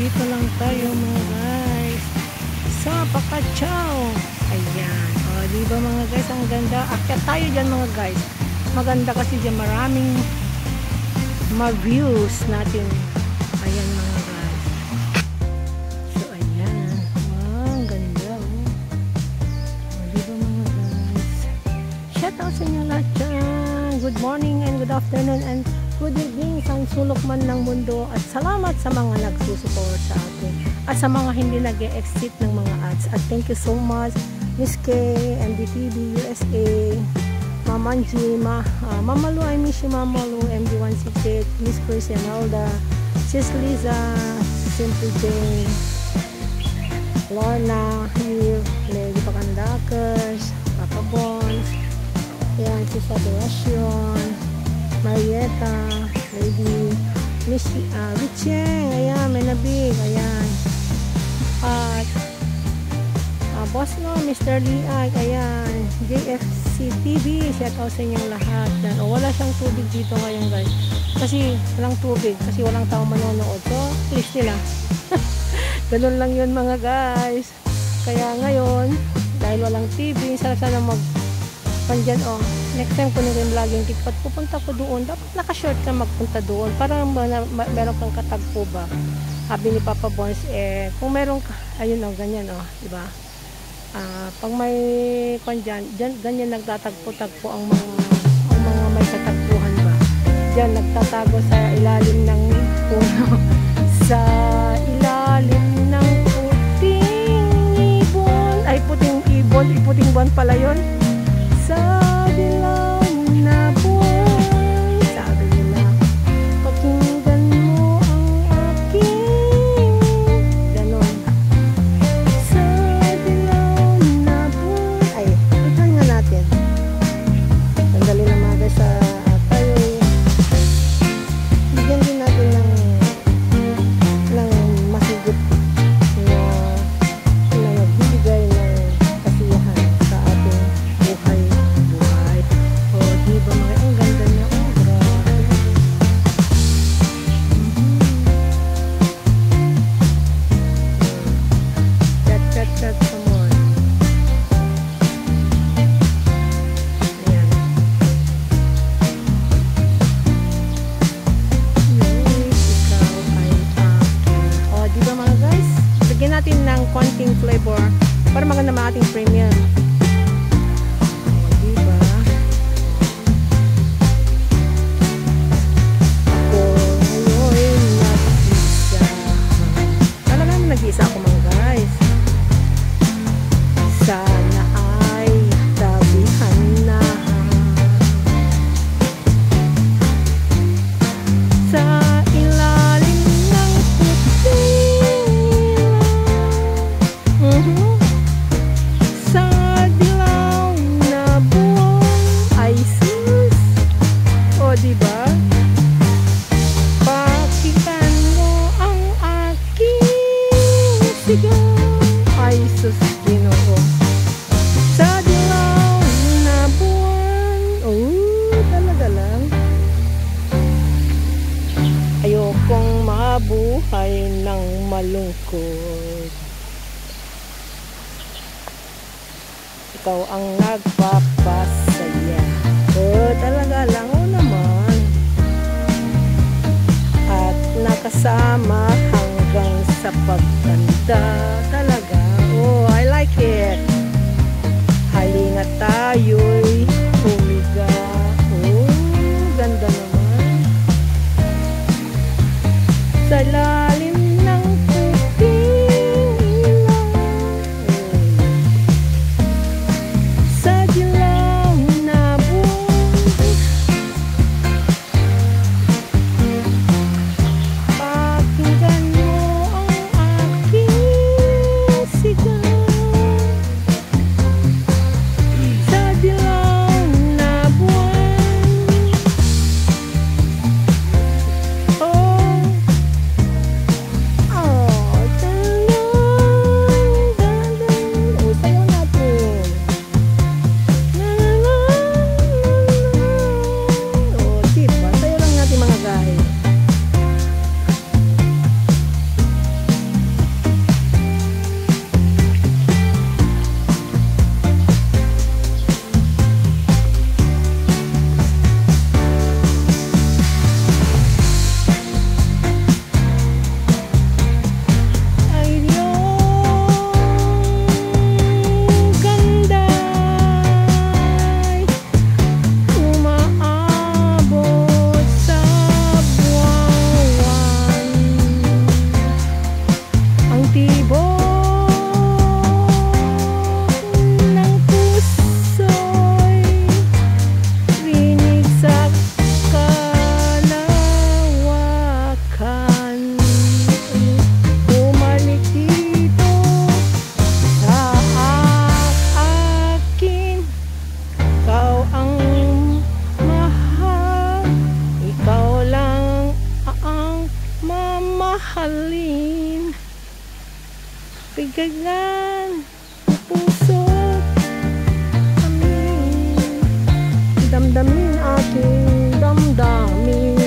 Dito lang tayo mga guys sa Pakachaw. Ayan. O, diba mga guys, ang ganda. Akyat tayo dyan mga guys. Maganda kasi dyan, maraming views natin. Ayan mga guys. So, ayan. Wow, ang ganda. O, diba mga guys. Shout out sa inyo lahat dyan. Good morning and good afternoon and good evening sa sulok man ng mundo, at salamat sa mga nagsusupport sa atin at sa mga hindi nag-e-exit ng mga ads. At thank you so much Miss K, MDTV USA, Mama Angie, Mama Lu, I miss you Mama Lu, MD168, Miss Christian Alda, Sis Liza, Simply Jane, Lorna here, Lady Pacandakers, Papa Bones, yan, Sis Adoration, Marietta, Lady Miss Richeng, ayan, may nabig, ayan, at Boss No, Mr. Liag, ayan, JFC TV, shout out sa inyong lahat. Wala siyang tubig dito ngayon guys, kasi walang tubig, kasi walang tao manonood, so please nila. Ganun lang yun mga guys. Kaya ngayon, dahil walang TV, sana mag pandyan, next time ko nung vlogging tikpat, pupunta ko doon, dapat naka-short ka magpunta doon para meron kang katagpo ba, sabi ni Papa Bones. Kung meron ka, ayun ganyan diba, pag may pandyan dyan, ganyan nagtatagpo-tagpo ang mga may katagpuhan ba, dyan nagtatago sa ilalim ng puno. Sa ilalim ng puting ibon, ay puting ibon, puting buwan pala yun. Sa dilaw na buwan, sabi nila, pakinggan mo ang aking ganon. Sa dilaw na buwan, ay, itahan nga natin. Sandali na mga guys, tayo bigyan din natin ng masugod na nagbibigay ng kasiyahan sa ating buhay. O diba mga, ang ganda niya, grabe. Chat some more. Ayan. Ikaw ay akin. O diba mga guys, bigyan natin ng konting flavor para maganda mga ating premium. Nag-isa ako mga guys. Sana ay tabihan na sa ilalim ng puting sa dilaw na buwan, ay sus. O diba, pakinggan mo ang aking sigaw, ay sus Ginoo. Sa dilaw na buwan, talaga lang. Ayokong mabuhay ng malungkot. Ikaw ang nagpapasaya. Talaga lang, naman. At nakasama hanggang sa pagtanda, talaga. I like it. Halina tayo'y humiga. Ganda naman. Sa lalim ng puting ilaw, sa dilaw na buwan, pakinggan mo ang aking mahalin, bigayan, puso't amin, damdamin aking damdamin.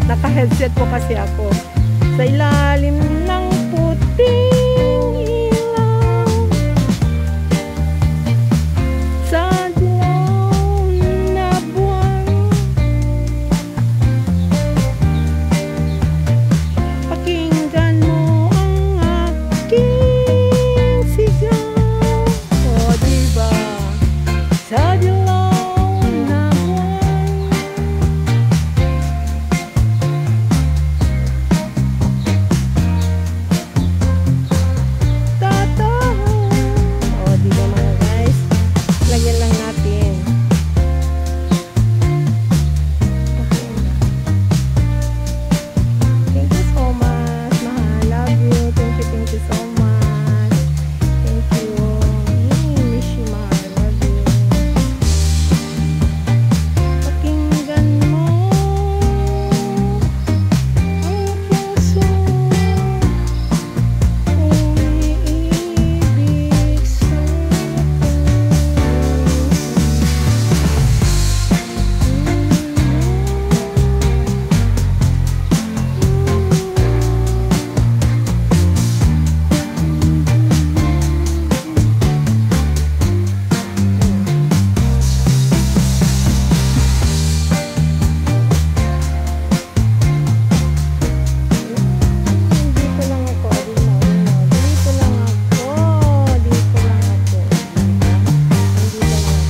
Naka-headset po kasi ako. Sa ilalim ng puting ilaw, sa dilaw na buwan, pakinggan mo ang aking sigaw. O diba, sa dilaw na buwan, tatawa. O diba mga guys, lagyan lang natin. Thank you so much, mahal. Love you. Thank you so much. Thank you. Miss you, mahal. Love you. Pakinggan mo ang puso, umiibig dito lang ako. Dito lang ako. Dito lang ako. Dito lang ako.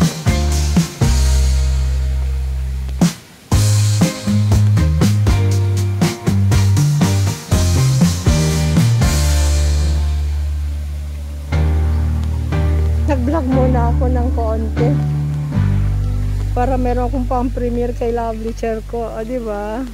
Nag-vlog muna ako ng konti para meron akong pang-premiere kay Lovely Chair ko, di ba?